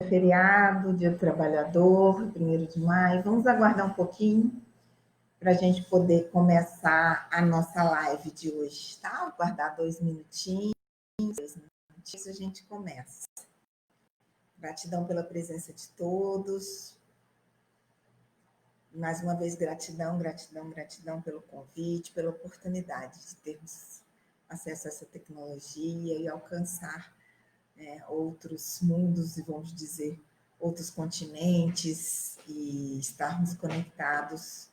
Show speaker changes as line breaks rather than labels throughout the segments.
Feriado, Dia do Trabalhador, 1º de maio. Vamos aguardar um pouquinho para a gente poder começar a nossa live de hoje, tá? Aguardar 2 minutinhos, a gente começa. Gratidão pela presença de todos. Mais uma vez, gratidão pelo convite, pela oportunidade de termos acesso a essa tecnologia e alcançar outros mundos e, vamos dizer, outros continentes e estarmos conectados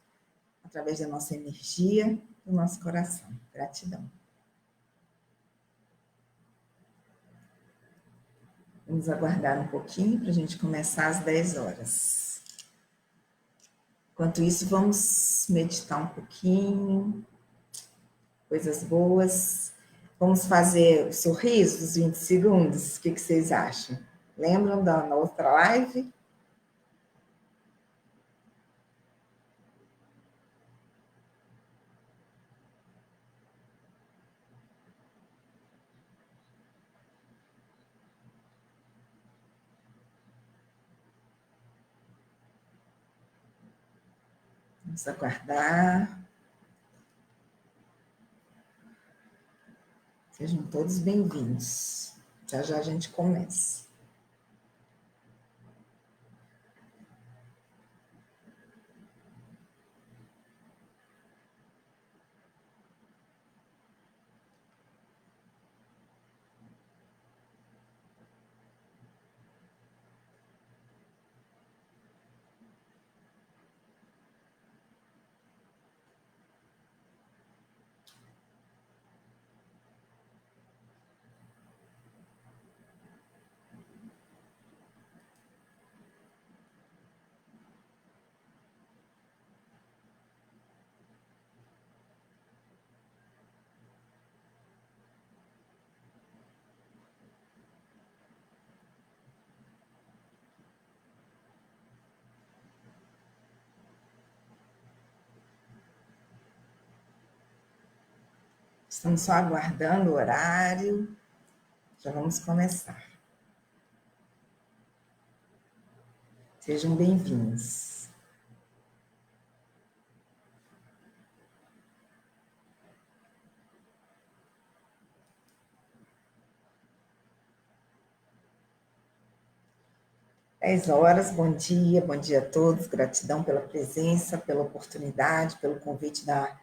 através da nossa energia, do nosso coração. Gratidão. Vamos aguardar um pouquinho para a gente começar às 10 horas. Enquanto isso, vamos meditar um pouquinho, coisas boas. Vamos fazer o sorriso dos 20 segundos. O que vocês acham? Lembram da outra live? Vamos aguardar. Sejam todos bem-vindos. Já já a gente começa. Estamos só aguardando o horário. Já vamos começar. Sejam bem-vindos. Dez horas, bom dia a todos. Gratidão pela presença, pela oportunidade, pelo convite da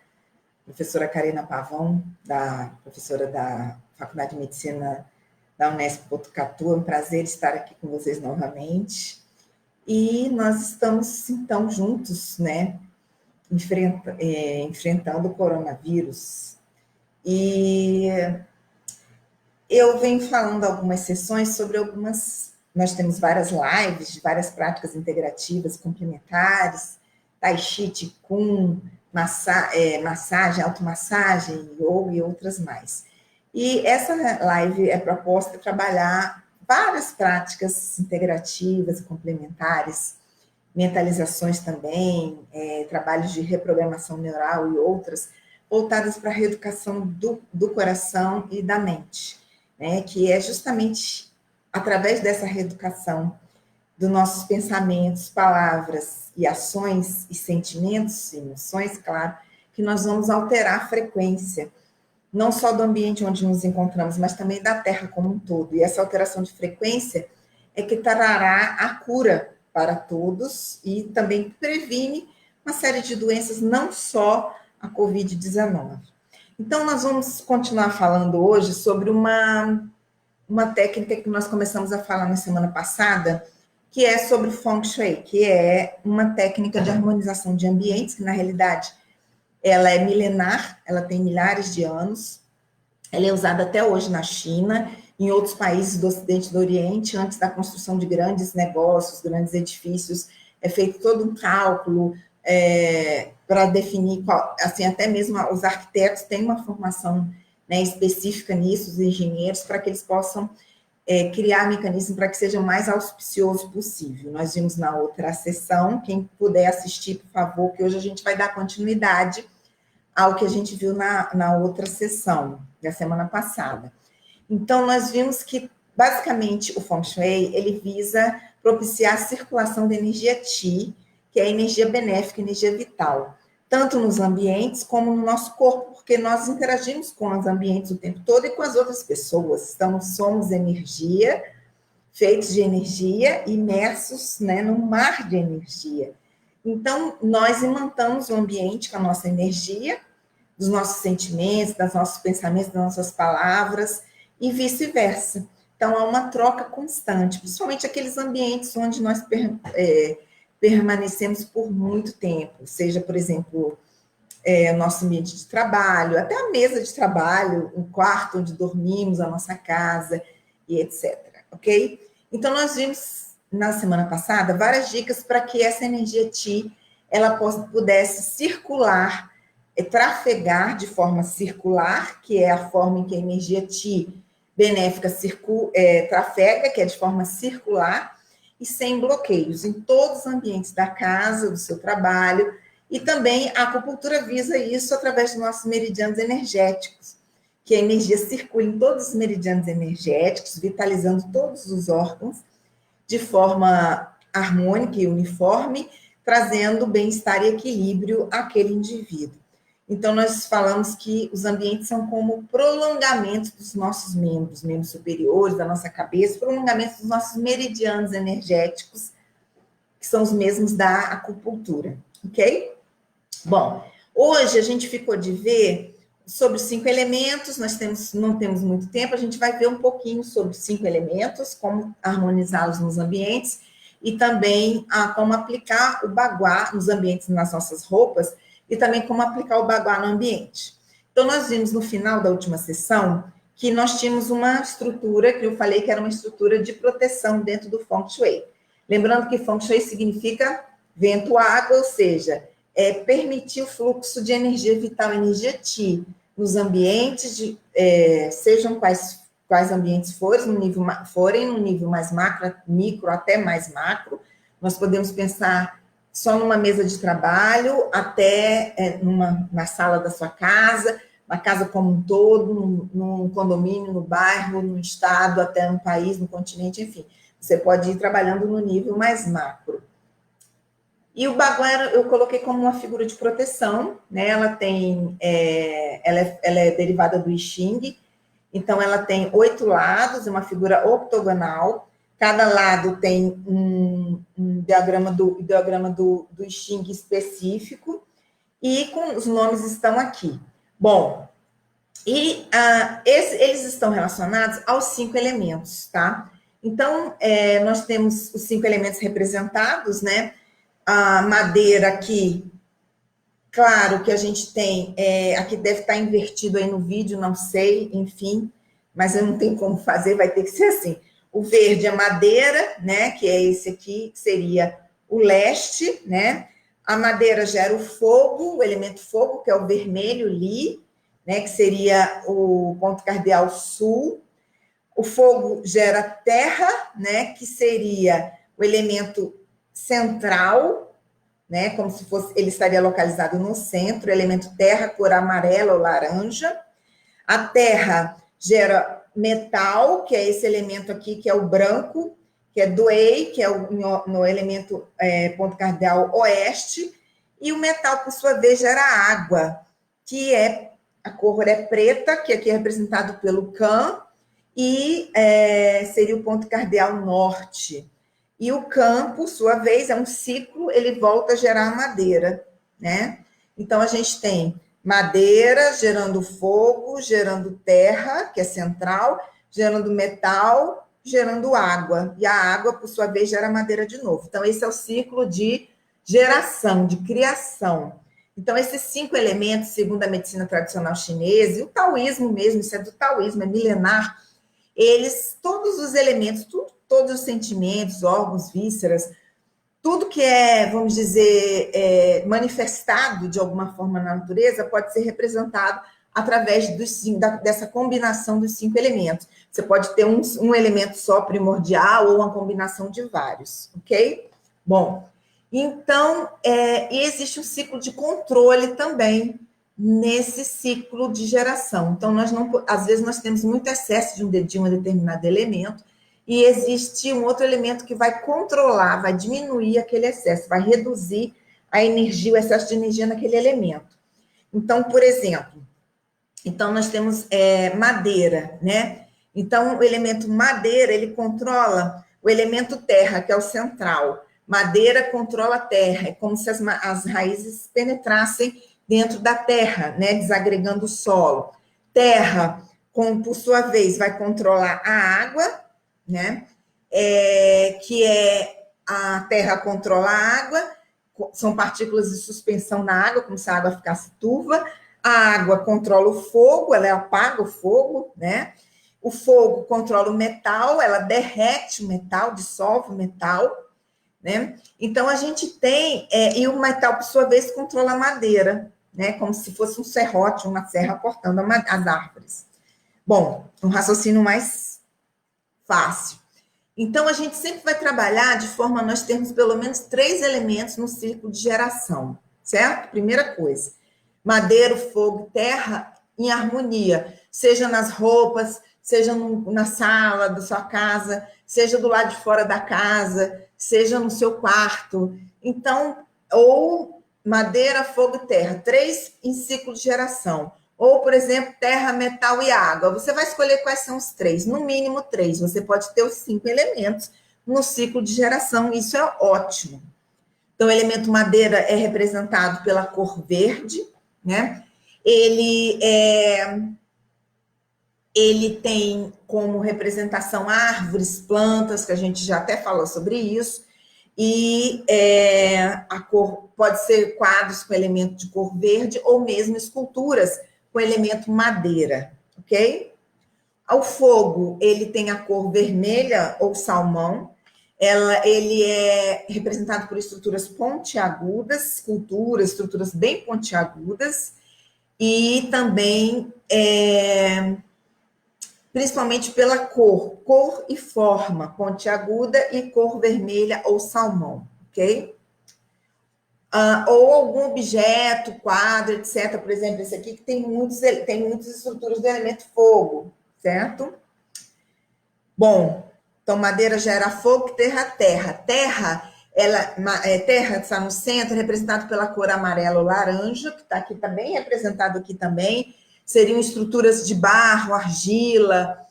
professora Karina Pavão, professora da Faculdade de Medicina da Unesp Botucatu. É um prazer estar aqui com vocês novamente. E nós estamos, então, juntos, né, enfrentando o coronavírus. E eu venho falando algumas sessões sobre nós temos várias lives de várias práticas integrativas complementares, Tai Chi, Qigong, massagem, automassagem, yoga e outras mais. E essa live é proposta para trabalhar várias práticas integrativas e complementares, mentalizações também, trabalhos de reprogramação neural e outras, voltadas para a reeducação do coração e da mente, né? Que é justamente através dessa reeducação dos nossos pensamentos, palavras e ações e sentimentos, emoções, claro, que nós vamos alterar a frequência, não só do ambiente onde nos encontramos, mas também da Terra como um todo. E essa alteração de frequência é que trará a cura para todos e também previne uma série de doenças, não só a Covid-19. Então, nós vamos continuar falando hoje sobre uma técnica que nós começamos a falar na semana passada, que é sobre Feng Shui, que é uma técnica de harmonização de ambientes, que na realidade ela é milenar, ela tem milhares de anos, ela é usada até hoje na China, em outros países do Ocidente e do Oriente. Antes da construção de grandes negócios, grandes edifícios, é feito todo um cálculo para definir, assim, até mesmo os arquitetos têm uma formação, né, específica nisso, os engenheiros, para que eles possam criar mecanismos para que seja o mais auspicioso possível. Nós vimos na outra sessão, quem puder assistir, por favor, que hoje a gente vai dar continuidade ao que a gente viu na outra sessão, da semana passada. Então, nós vimos que, basicamente, o Feng Shui, ele visa propiciar a circulação da energia Qi, que é a energia benéfica, energia vital, tanto nos ambientes como no nosso corpo, porque nós interagimos com os ambientes o tempo todo e com as outras pessoas. Então, somos energia, feitos de energia, imersos, né, num mar de energia. Então, nós imantamos o ambiente com a nossa energia, dos nossos sentimentos, dos nossos pensamentos, das nossas palavras, e vice-versa. Então, há uma troca constante, principalmente aqueles ambientes onde nós permanecemos por muito tempo, seja, por exemplo, o nosso ambiente de trabalho, até a mesa de trabalho, o quarto onde dormimos, a nossa casa, e etc. Ok? Então, nós vimos na semana passada várias dicas para que essa energia Qi ela pudesse circular, trafegar de forma circular, que é a forma em que a energia Qi benéfica trafega, que é de forma circular, e sem bloqueios, em todos os ambientes da casa, do seu trabalho, e também a acupuntura visa isso através dos nossos meridianos energéticos, que a energia circula em todos os meridianos energéticos, vitalizando todos os órgãos, de forma harmônica e uniforme, trazendo bem-estar e equilíbrio àquele indivíduo. Então, nós falamos que os ambientes são como prolongamentos dos nossos membros superiores, da nossa cabeça, prolongamentos dos nossos meridianos energéticos, que são os mesmos da acupuntura, ok? Bom, hoje a gente ficou de ver sobre os 5 elementos, não temos muito tempo, a gente vai ver um pouquinho sobre os 5 elementos, como harmonizá-los nos ambientes, e também como aplicar o baguá nos ambientes, nas nossas roupas, e também como aplicar o baguá no ambiente. Então, nós vimos no final da última sessão que nós tínhamos uma estrutura, que eu falei que era uma estrutura de proteção dentro do Feng Shui. Lembrando que Feng Shui significa vento-água, ou seja, permitir o fluxo de energia vital, energia Qi, nos ambientes, sejam quais ambientes forem, no nível mais macro, micro, até mais macro. Nós podemos pensar só numa mesa de trabalho, até na sala da sua casa, na casa como um todo, num condomínio, no bairro, no estado, até no país, no continente, enfim. Você pode ir trabalhando no nível mais macro. E o baguá eu coloquei como uma figura de proteção, né? Ela é derivada do I Ching, então ela tem 8 lados, uma figura octogonal. Cada lado tem um diagrama do I Ching específico, e os nomes estão aqui. Bom, e eles estão relacionados aos 5 elementos, tá? Então, nós temos os 5 elementos representados, né? A madeira aqui, claro que a gente tem, aqui deve estar invertido aí no vídeo, não sei, enfim, mas eu não tenho como fazer, vai ter que ser assim. O verde é madeira, né? Que é esse aqui, que seria o leste, né? A madeira gera o fogo, o elemento fogo, que é o vermelho, Li, né? Que seria o ponto cardeal sul. O fogo gera terra, né? Que seria o elemento central, né? Como se fosse, ele estaria localizado no centro, elemento terra, cor amarela ou laranja. A terra gera metal, que é esse elemento aqui, que é o branco, que é do Ei, que é no elemento ponto cardeal oeste, e o metal, por sua vez, gera água, que a cor é preta, que aqui é representado pelo Can, e seria o ponto cardeal norte. E o Can, por sua vez, é um ciclo, ele volta a gerar madeira, né? Então, a gente tem madeira gerando fogo, gerando terra, que é central, gerando metal, gerando água. E a água, por sua vez, gera madeira de novo. Então, esse é o ciclo de geração, de criação. Então, esses 5 elementos, segundo a medicina tradicional chinesa, e o taoísmo mesmo, isso é do taoísmo, é milenar, todos os elementos, todos os sentimentos, órgãos, vísceras, tudo que vamos dizer, manifestado de alguma forma na natureza pode ser representado através dessa combinação dos 5 elementos. Você pode ter um elemento só primordial ou uma combinação de vários, ok? Bom, então, existe um ciclo de controle também nesse ciclo de geração. Então, às vezes nós temos muito excesso de um determinado elemento, e existe um outro elemento que vai controlar, vai diminuir aquele excesso, vai reduzir a energia, o excesso de energia naquele elemento. Então, por exemplo, nós temos madeira, né? Então, o elemento madeira, ele controla o elemento terra, que é o central. Madeira controla a terra, é como se as raízes penetrassem dentro da terra, né? Desagregando o solo. Terra, por sua vez, vai controlar a água, né? Que a terra controla a água, são partículas de suspensão na água, como se a água ficasse turva. A água controla o fogo, ela apaga o fogo, né? O fogo controla o metal, ela derrete o metal, dissolve o metal, né? Então, a gente tem... e o metal, por sua vez, controla a madeira, né? Como se fosse um serrote, uma serra cortando as árvores. Bom, um raciocínio mais fácil. Então, a gente sempre vai trabalhar de forma a nós termos pelo menos 3 elementos no ciclo de geração, certo? Primeira coisa. Madeira, fogo, terra em harmonia, seja nas roupas, seja na sala da sua casa, seja do lado de fora da casa, seja no seu quarto. Então, ou madeira, fogo e terra, 3 em ciclo de geração. Ou, por exemplo, terra, metal e água. Você vai escolher quais são os 3, no mínimo 3. Você pode ter os 5 elementos no ciclo de geração, isso é ótimo. Então, o elemento madeira é representado pela cor verde, né? Ele tem como representação árvores, plantas, que a gente já até falou sobre isso, e a cor pode ser quadros com elemento de cor verde ou mesmo esculturas com elemento madeira, ok? O fogo, ele tem a cor vermelha ou salmão, ele é representado por estruturas pontiagudas, estruturas bem pontiagudas, e também, principalmente pela cor e forma, pontiaguda e cor vermelha ou salmão, ok? Ou algum objeto, quadro, etc. Por exemplo, esse aqui que tem muitas estruturas do elemento fogo, certo? Bom, então madeira gera fogo, terra. Terra, terra está no centro, representado pela cor amarela ou laranja, que está aqui, está bem representado aqui também. Seriam estruturas de barro, argila,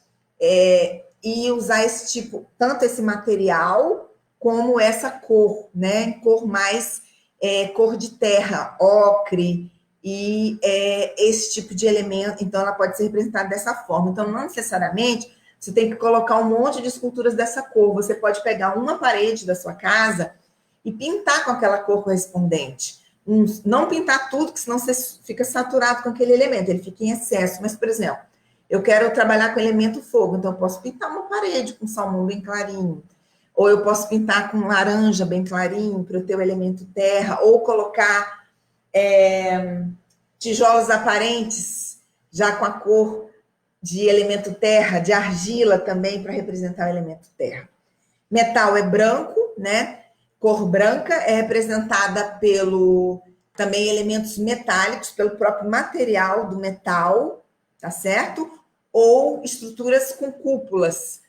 e usar esse tipo, tanto esse material como essa cor, né? Cor mais cor de terra, ocre, e esse tipo de elemento, então ela pode ser representada dessa forma. Então, não necessariamente você tem que colocar um monte de esculturas dessa cor, você pode pegar uma parede da sua casa e pintar com aquela cor correspondente. Não pintar tudo, porque senão você fica saturado com aquele elemento, ele fica em excesso. Mas, por exemplo, eu quero trabalhar com elemento fogo, então eu posso pintar uma parede com salmão bem clarinho, ou eu posso pintar com laranja bem clarinho para eu ter o elemento terra, ou colocar tijolos aparentes já com a cor de elemento terra, de argila também para representar o elemento terra. Metal é branco, né? Cor branca é representada pelo também elementos metálicos, pelo próprio material do metal, tá certo? Ou estruturas com cúpulas,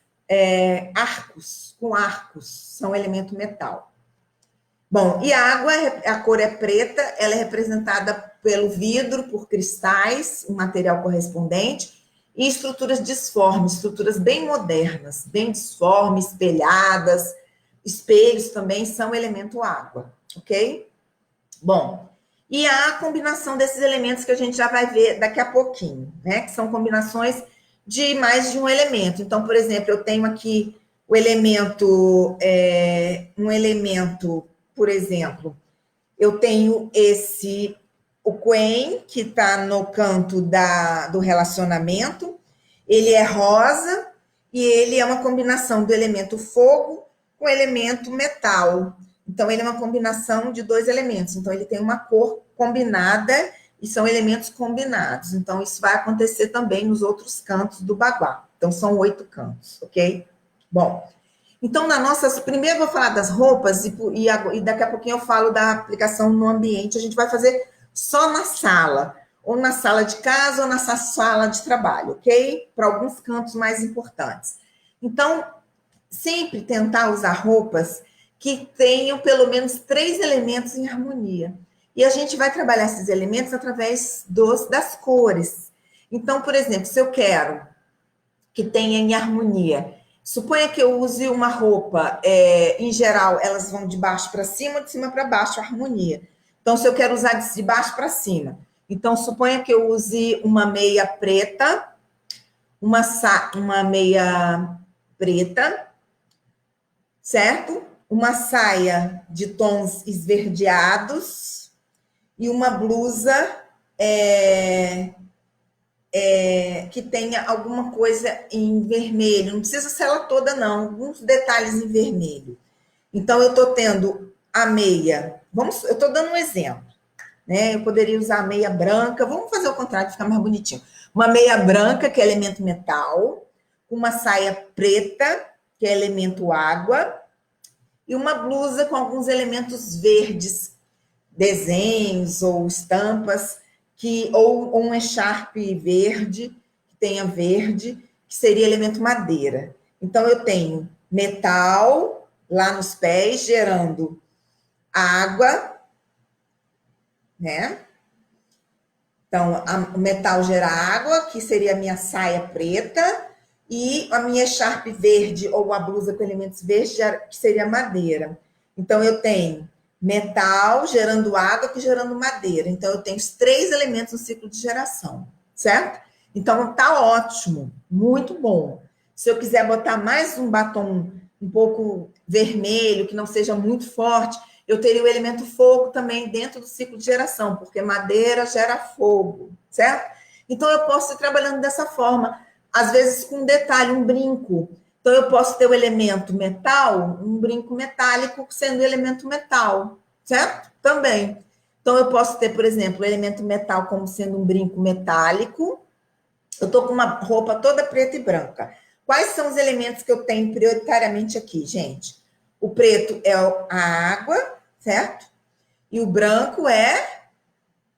arcos, são elemento metal. Bom, e a água, a cor é preta, ela é representada pelo vidro, por cristais, o material correspondente, e estruturas disformes, estruturas bem modernas, bem disformes, espelhadas, espelhos também são elemento água, ok? Bom, e a combinação desses elementos que a gente já vai ver daqui a pouquinho, né? Que são combinações de mais de um elemento. Então, por exemplo, eu tenho aqui o elemento, por exemplo, eu tenho o Quen, que está no canto do relacionamento, ele é rosa e ele é uma combinação do elemento fogo com o elemento metal. Então, ele é uma combinação de 2 elementos. Então, ele tem uma cor combinada e são elementos combinados. Então, isso vai acontecer também nos outros cantos do baguá. Então, são 8 cantos, ok? Bom, então, primeiro eu vou falar das roupas e daqui a pouquinho eu falo da aplicação no ambiente. A gente vai fazer só na sala, ou na sala de casa, ou na sala de trabalho, ok? Para alguns cantos mais importantes. Então, sempre tentar usar roupas que tenham pelo menos 3 elementos em harmonia. E a gente vai trabalhar esses elementos através das cores. Então, por exemplo, se eu quero que tenha em harmonia, suponha que eu use uma roupa, em geral, elas vão de baixo para cima, de cima para baixo, a harmonia. Então, se eu quero usar de baixo para cima, então suponha que eu use uma meia preta, uma meia preta, certo? Uma saia de tons esverdeados e uma blusa que tenha alguma coisa em vermelho. Não precisa ser ela toda, não. Alguns detalhes em vermelho. Então, eu estou tendo a meia. Eu estou dando um exemplo. Né? Eu poderia usar a meia branca. Vamos fazer o contrário, ficar mais bonitinho. Uma meia branca, que é elemento metal. Uma saia preta, que é elemento água. E uma blusa com alguns elementos verdes, desenhos ou estampas, ou um echarpe verde, que tenha verde, que seria elemento madeira. Então, eu tenho metal lá nos pés, gerando água, né? Então, o metal gera água, que seria a minha saia preta, e a minha echarpe verde, ou a blusa com elementos verdes, que seria madeira. Então, eu tenho metal gerando água, que gerando madeira. Então, eu tenho os 3 elementos no ciclo de geração, certo? Então, tá ótimo, muito bom. Se eu quiser botar mais um batom um pouco vermelho, que não seja muito forte, eu teria o elemento fogo também dentro do ciclo de geração, porque madeira gera fogo, certo? Então, eu posso ir trabalhando dessa forma, às vezes com um detalhe, um brinco. Então, eu posso ter o elemento metal, um brinco metálico sendo o elemento metal, certo? Também. Então, eu posso ter, por exemplo, o elemento metal como sendo um brinco metálico. Eu estou com uma roupa toda preta e branca. Quais são os elementos que eu tenho prioritariamente aqui, gente? O preto é a água, certo? E o branco é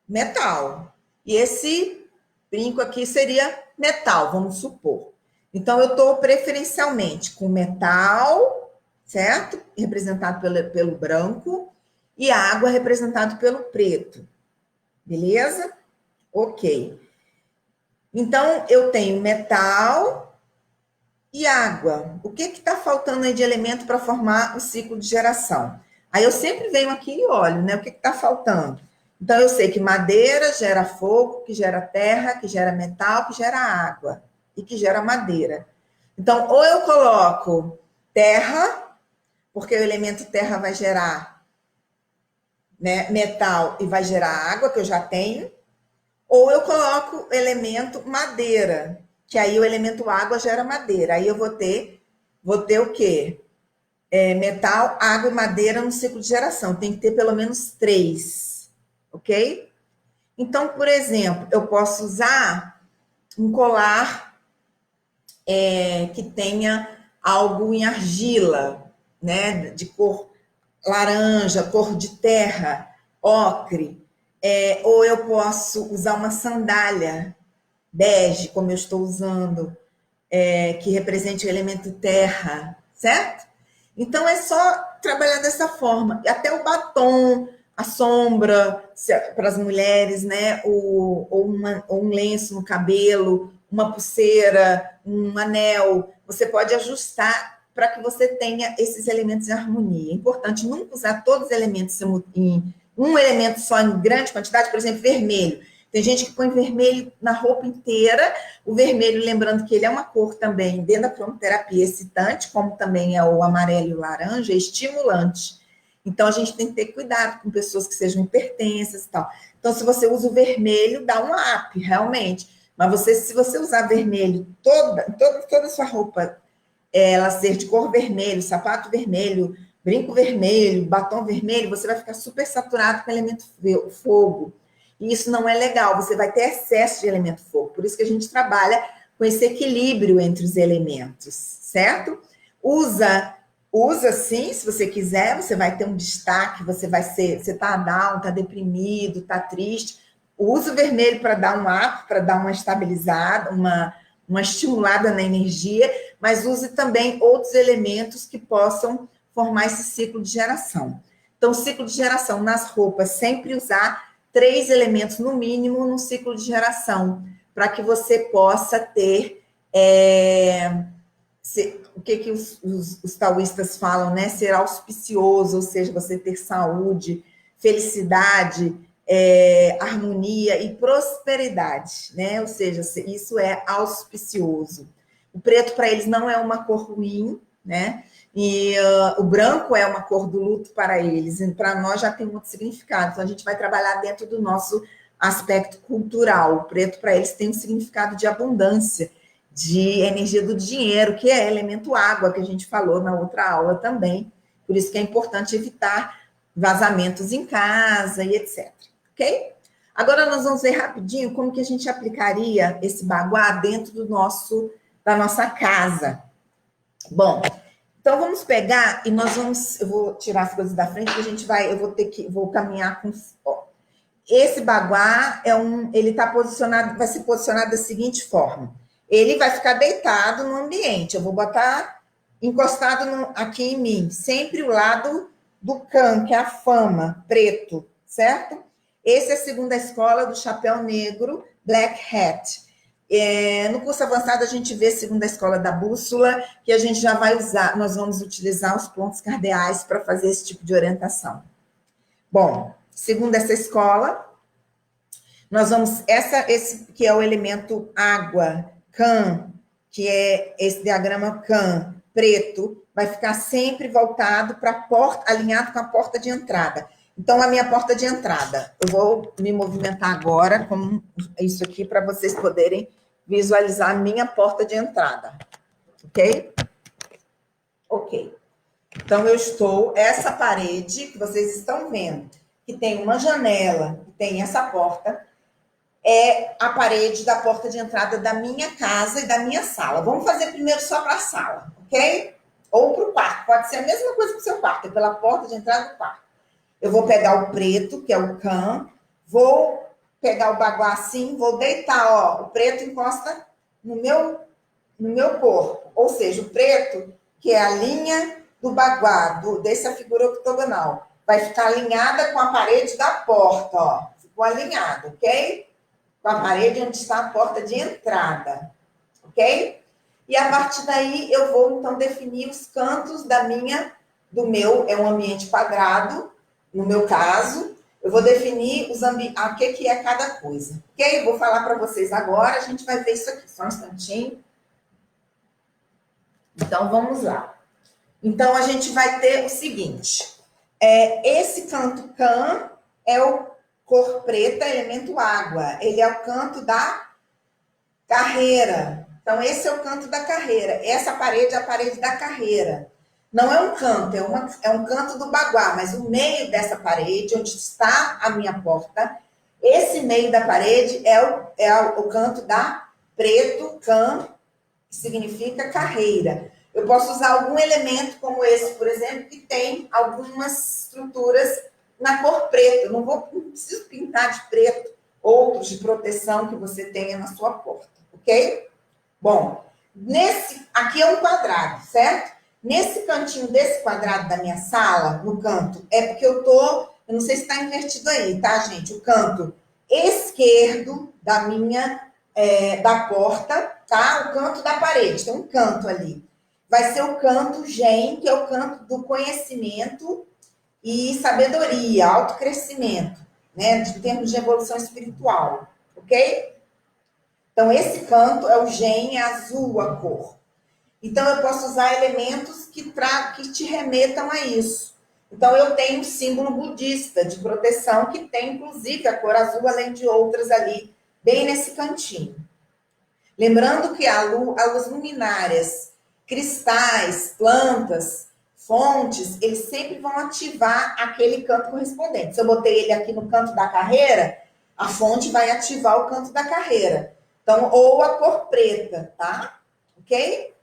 metal. E esse brinco aqui seria metal, vamos supor. Então, eu estou preferencialmente com metal, certo? Representado pelo branco, e água representado pelo preto. Beleza? Ok. Então, eu tenho metal e água. O que está faltando aí de elemento para formar o ciclo de geração? Aí eu sempre venho aqui e olho, né? O que está faltando? Então, eu sei que madeira gera fogo, que gera terra, que gera metal, que gera água e que gera madeira. Então, ou eu coloco terra, porque o elemento terra vai gerar, né, metal e vai gerar água, que eu já tenho, ou eu coloco elemento madeira, que aí o elemento água gera madeira. Aí eu vou ter o quê? Metal, água e madeira no ciclo de geração. Tem que ter pelo menos 3, ok? Então, por exemplo, eu posso usar um colar que tenha algo em argila, né? De cor laranja, cor de terra, ocre. Ou eu posso usar uma sandália bege, como eu estou usando, que represente o elemento terra, certo? Então, é só trabalhar dessa forma. Até o batom, a sombra, para as mulheres, né? Ou um lenço no cabelo, uma pulseira, um anel. Você pode ajustar para que você tenha esses elementos em harmonia. É importante nunca usar todos os elementos em um elemento só em grande quantidade, por exemplo, vermelho. Tem gente que põe vermelho na roupa inteira. O vermelho, lembrando que ele é uma cor também, dentro da cromoterapia, excitante, como também é o amarelo e o laranja, é estimulante. Então, a gente tem que ter cuidado com pessoas que sejam hipertensas e tal. Então, se você usa o vermelho, dá um up, realmente. Mas se você usar vermelho, toda a sua roupa, ela ser de cor vermelho, sapato vermelho, brinco vermelho, batom vermelho, você vai ficar super saturado com o elemento fogo. E isso não é legal, você vai ter excesso de elemento fogo. Por isso que a gente trabalha com esse equilíbrio entre os elementos, certo? Usa sim, se você quiser, você vai ter um destaque, você tá down, tá deprimido, tá triste. Usa o vermelho para dar um up, para dar uma estabilizada, uma estimulada na energia, mas use também outros elementos que possam formar esse ciclo de geração. Então, ciclo de geração nas roupas, sempre usar 3 elementos no mínimo no ciclo de geração, para que você possa ter o que os taoístas falam, né? Ser auspicioso, ou seja, você ter saúde, felicidade, harmonia e prosperidade, né? Ou seja, isso é auspicioso. O preto para eles não é uma cor ruim, né? E o branco é uma cor do luto para eles, e para nós já tem um outro significado. Então a gente vai trabalhar dentro do nosso aspecto cultural. O preto para eles tem um significado de abundância, de energia do dinheiro, que é elemento água, que a gente falou na outra aula também. Por isso que é importante evitar vazamentos em casa e etc. Ok? Agora nós vamos ver rapidinho como que a gente aplicaria esse baguá dentro da nossa casa. Bom, então vamos pegar e eu vou tirar as coisas da frente, que a gente vai, vou caminhar com. Ó, esse baguá ele tá posicionado, vai se posicionar da seguinte forma. Ele vai ficar deitado no ambiente. Eu vou botar encostado aqui em mim, sempre o lado do can, que é a fama, preto, certo? Esse é a segunda escola do chapéu negro, Black Hat. No curso avançado, a gente vê a segunda escola da bússola, que a gente já vai usar, nós vamos utilizar os pontos cardeais para fazer esse tipo de orientação. Bom, segundo essa escola, nós vamos, esse que é o elemento água, can, que é esse diagrama can, preto, vai ficar sempre voltado para a porta, alinhado com a porta de entrada. Então, a minha porta de entrada, eu vou me movimentar agora com isso aqui para vocês poderem visualizar a minha porta de entrada, ok? Ok. Então, essa parede que vocês estão vendo, que tem uma janela, que tem essa porta, é a parede da porta de entrada da minha casa e da minha sala. Vamos fazer primeiro só para a sala, ok? Ou para o quarto, pode ser a mesma coisa para o seu quarto, é pela porta de entrada do quarto. Eu vou pegar o preto, que é o can, vou pegar o baguá assim, vou deitar, ó, o preto encosta no meu corpo, ou seja, o preto, que é a linha do baguá, dessa figura octogonal, vai ficar alinhada com a parede da porta, ó, ficou alinhado, ok? Com a parede onde está a porta de entrada, ok? E a partir daí eu vou, então, definir os cantos do meu, é um ambiente quadrado, no meu caso, eu vou definir o que é cada coisa, ok? Vou falar para vocês agora, a gente vai ver isso aqui, só um instantinho. Então, vamos lá. Então, a gente vai ter o seguinte, esse canto can é o cor preta, elemento água. Ele é o canto da carreira. Então, esse é o canto da carreira. Essa parede é a parede da carreira. Não é um canto, é um canto do baguá, mas o meio dessa parede, onde está a minha porta, esse meio da parede é o canto da preto, can, que significa carreira. Eu posso usar algum elemento como esse, por exemplo, que tem algumas estruturas na cor preta. Eu não preciso pintar de preto outros de proteção que você tenha na sua porta, ok? Bom, aqui é um quadrado, certo? Nesse cantinho desse quadrado da minha sala, no canto, é porque eu não sei se está invertido aí, tá, gente? O canto esquerdo da porta, tá? O canto da parede, tem um canto ali. Vai ser o canto Gen, que é o canto do conhecimento e sabedoria, autocrescimento, né? Em termos de evolução espiritual, ok? Então, esse canto é o Gen, é azul a cor. Então, eu posso usar elementos que te remetam a isso. Então, eu tenho um símbolo budista de proteção, que tem, inclusive, a cor azul, além de outras ali, bem nesse cantinho. Lembrando que as luminárias, cristais, plantas, fontes, eles sempre vão ativar aquele canto correspondente. Se eu botei ele aqui no canto da carreira, a fonte vai ativar o canto da carreira. Então, ou a cor preta, tá? Ok?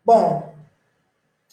Bom,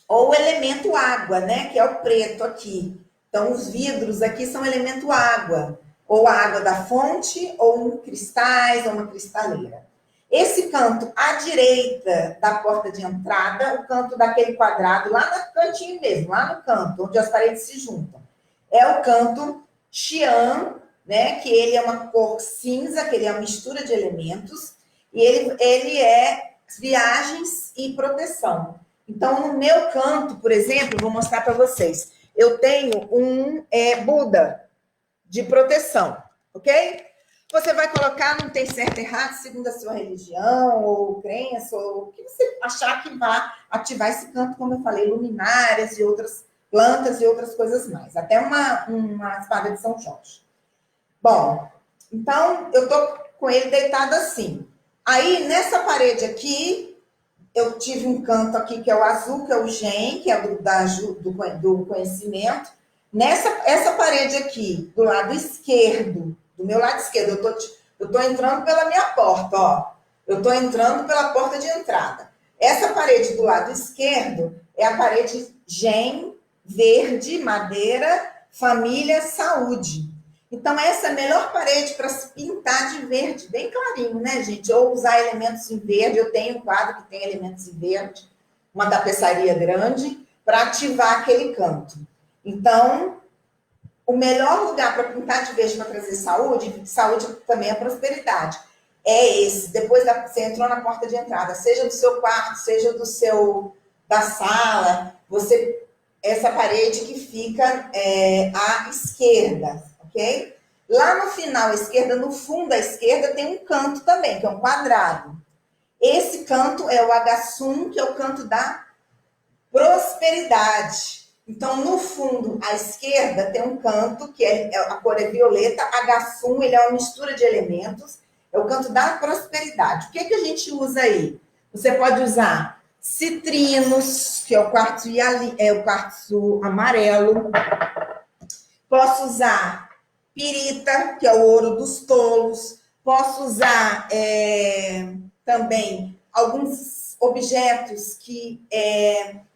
ou o elemento água, né? Que é o preto aqui. Então, os vidros aqui são elemento água. Ou a água da fonte, ou cristais, ou uma cristaleira. Esse canto à direita da porta de entrada, o canto daquele quadrado, lá no cantinho mesmo, lá no canto, onde as paredes se juntam, é o canto Xian, né? Que ele é uma cor cinza, que ele é uma mistura de elementos, e ele é viagens e proteção. Então, no meu canto, por exemplo, vou mostrar para vocês. Eu tenho um Buda de proteção, ok? Você vai colocar, não tem certo e errado, segundo a sua religião, ou crença, ou o que você achar que vai ativar esse canto, como eu falei, luminárias e outras plantas e outras coisas mais. Até uma espada de São Jorge. Bom, então eu tô com ele deitado assim. Aí, nessa parede aqui, eu tive um canto aqui que é o azul, que é o Gen, que é do conhecimento. Essa parede aqui, do lado esquerdo, do meu lado esquerdo, eu tô entrando pela minha porta, ó. Eu tô entrando pela porta de entrada. Essa parede do lado esquerdo é a parede Gen, verde, madeira, família, saúde. Então, essa é a melhor parede para se pintar de verde, bem clarinho, né, gente? Ou usar elementos em verde. Eu tenho um quadro que tem elementos em verde, uma tapeçaria grande, para ativar aquele canto. Então, o melhor lugar para pintar de verde para trazer saúde, saúde também é prosperidade, é esse. Depois você entrou na porta de entrada, seja do seu quarto, seja da sala, essa parede que fica à esquerda, ok? Lá no final à esquerda, no fundo à esquerda, tem um canto também, que é um quadrado. Esse canto é o Agassum, que é o canto da prosperidade. Então, no fundo à esquerda, tem um canto, que a cor é violeta. Agassum, ele é uma mistura de elementos, é o canto da prosperidade. O que a gente usa aí? Você pode usar citrinos, que é o quartzo amarelo. Posso usar pirita, que é o ouro dos tolos. Posso usar também alguns objetos que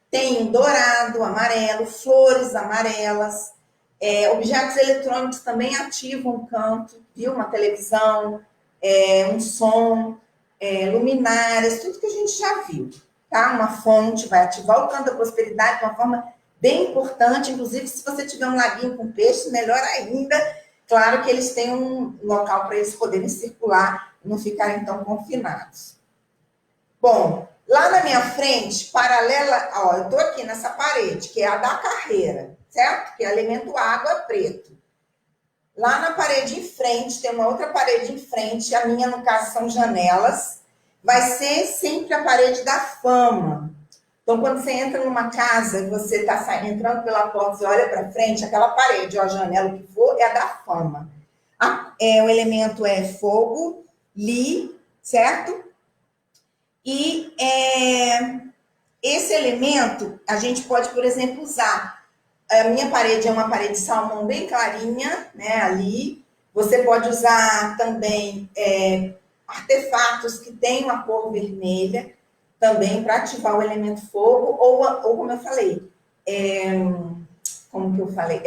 têm dourado, amarelo, flores amarelas. Objetos eletrônicos também ativam o canto, viu? Uma televisão, um som, luminárias, tudo que a gente já viu. Tá? Uma fonte vai ativar o canto da prosperidade de uma forma bem importante, inclusive se você tiver um laguinho com peixe, melhor ainda. Claro que eles têm um local para eles poderem circular e não ficarem tão confinados. Bom, lá na minha frente, paralela, ó, eu estou aqui nessa parede, que é a da carreira, certo? Que é elemento água preto. Lá na parede em frente, tem uma outra parede em frente, a minha, no caso, são janelas. Vai ser sempre a parede da fama. Então, quando você entra numa casa e você está entrando pela porta e olha para frente, aquela parede, ou a janela, o que for, é a da fama. O elemento é fogo, li, certo? E esse elemento, a gente pode, por exemplo, usar. A minha parede é uma parede salmão bem clarinha, né, ali. Você pode usar também artefatos que têm uma cor vermelha, também para ativar o elemento fogo, ou como eu falei,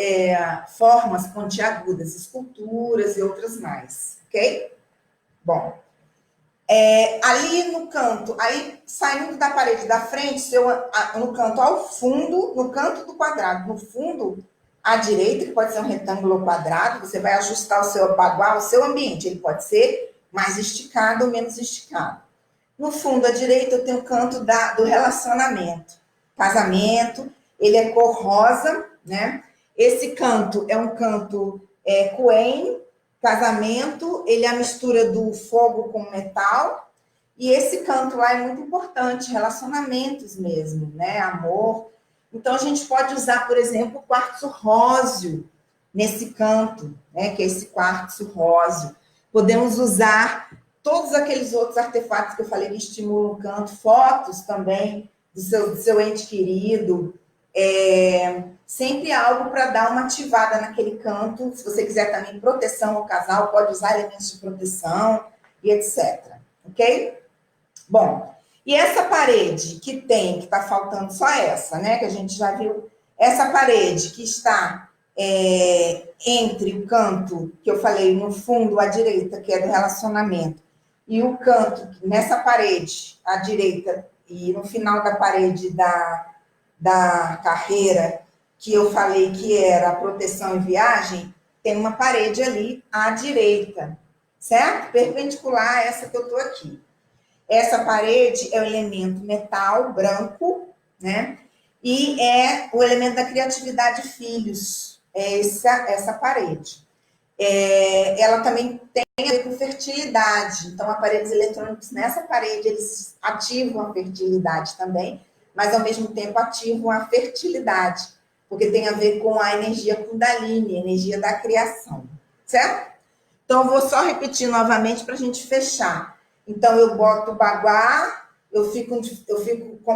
formas pontiagudas, esculturas e outras mais, ok? Bom, ali no canto, aí saindo da parede da frente, no canto ao fundo, no canto do quadrado, no fundo à direita, que pode ser um retângulo ou quadrado, você vai ajustar o seu ambiente, ele pode ser mais esticado ou menos esticado. No fundo à direita, eu tenho o canto do relacionamento. Casamento, ele é cor rosa, né? Esse canto é um canto Coen, casamento, ele é a mistura do fogo com metal. E esse canto lá é muito importante, relacionamentos mesmo, né? Amor. Então, a gente pode usar, por exemplo, o quartzo róseo nesse canto, né? Que é esse quartzo róseo. Podemos usar todos aqueles outros artefatos que eu falei que estimulam o canto, fotos também do seu ente querido, sempre algo para dar uma ativada naquele canto. Se você quiser também proteção ao casal, pode usar elementos de proteção e etc. Ok? Bom, e essa parede que está faltando só essa, né? Que a gente já viu, essa parede que está entre o canto que eu falei no fundo à direita, que é do relacionamento, e o canto, nessa parede, à direita, e no final da parede da carreira, que eu falei que era a proteção e viagem, tem uma parede ali à direita, certo? Perpendicular a essa que eu estou aqui. Essa parede é o elemento metal branco, né? E é o elemento da criatividade filhos, é essa parede. Ela também tem a ver com fertilidade. Então, aparelhos eletrônicos nessa parede, eles ativam a fertilidade também, mas ao mesmo tempo ativam a fertilidade, porque tem a ver com a energia Kundalini, energia da criação, certo? Então, eu vou só repetir novamente para a gente fechar. Então, eu boto o baguá, eu fico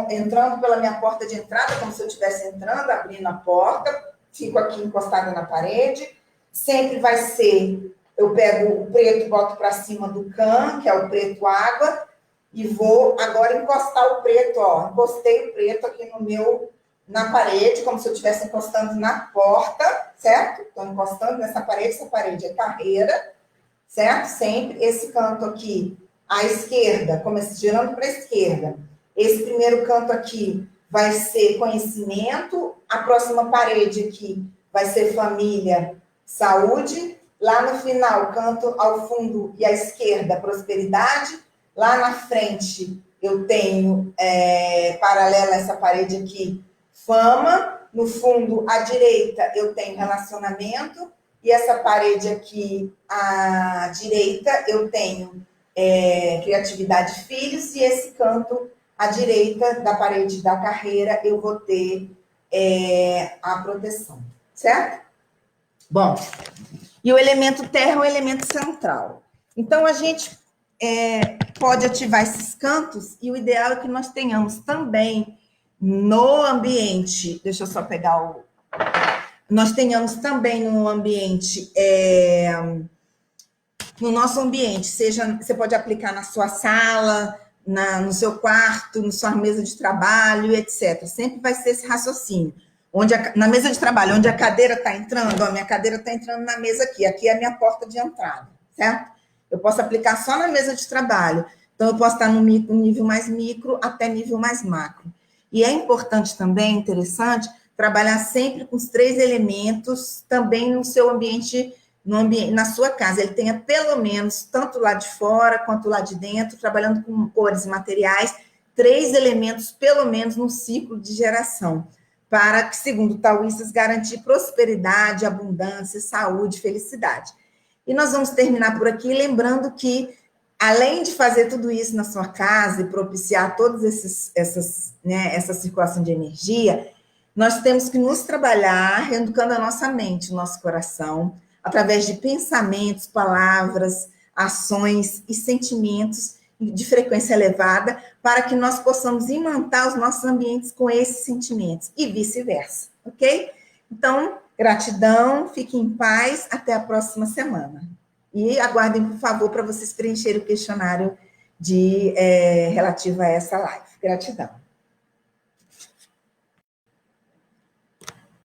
entrando pela minha porta de entrada, como se eu estivesse entrando, abrindo a porta, fico aqui encostada na parede. Sempre vai ser, eu pego o preto, boto para cima do can, que é o preto água, e vou agora encostar o preto, ó. Encostei o preto aqui na parede, como se eu estivesse encostando na porta, certo? Estou encostando nessa parede, essa parede é carreira, certo? Sempre esse canto aqui à esquerda, girando para a esquerda. Esse primeiro canto aqui vai ser conhecimento, a próxima parede aqui vai ser família, saúde, lá no final, canto ao fundo e à esquerda, prosperidade, lá na frente eu tenho, paralela a essa parede aqui, fama, no fundo à direita eu tenho relacionamento, e essa parede aqui à direita eu tenho criatividade filhos, e esse canto à direita da parede da carreira eu vou ter a proteção, certo? Bom, e o elemento terra é o elemento central. Então, a gente pode ativar esses cantos, e o ideal é que nós tenhamos também no ambiente, deixa eu só pegar nós tenhamos também no ambiente, no nosso ambiente, seja, você pode aplicar na sua sala, no seu quarto, na sua mesa de trabalho, etc. Sempre vai ser esse raciocínio. Na mesa de trabalho, onde a cadeira está entrando, a minha cadeira está entrando na mesa aqui é a minha porta de entrada, certo? Eu posso aplicar só na mesa de trabalho. Então, eu posso estar no nível mais micro até nível mais macro. E é importante também, interessante, trabalhar sempre com os 3 elementos também no seu ambiente, na sua casa. Ele tenha pelo menos, tanto lá de fora quanto lá de dentro, trabalhando com cores e materiais, 3 elementos, pelo menos, no ciclo de geração, para que, segundo taoístas, garantir prosperidade, abundância, saúde, felicidade. E nós vamos terminar por aqui lembrando que, além de fazer tudo isso na sua casa e propiciar toda essa circulação de energia, nós temos que nos trabalhar reeducando a nossa mente, o nosso coração, através de pensamentos, palavras, ações e sentimentos de frequência elevada, para que nós possamos imantar os nossos ambientes com esses sentimentos e vice-versa, ok? Então, gratidão, fiquem em paz, até a próxima semana. E aguardem, por favor, para vocês preencherem o questionário relativo a essa live. Gratidão.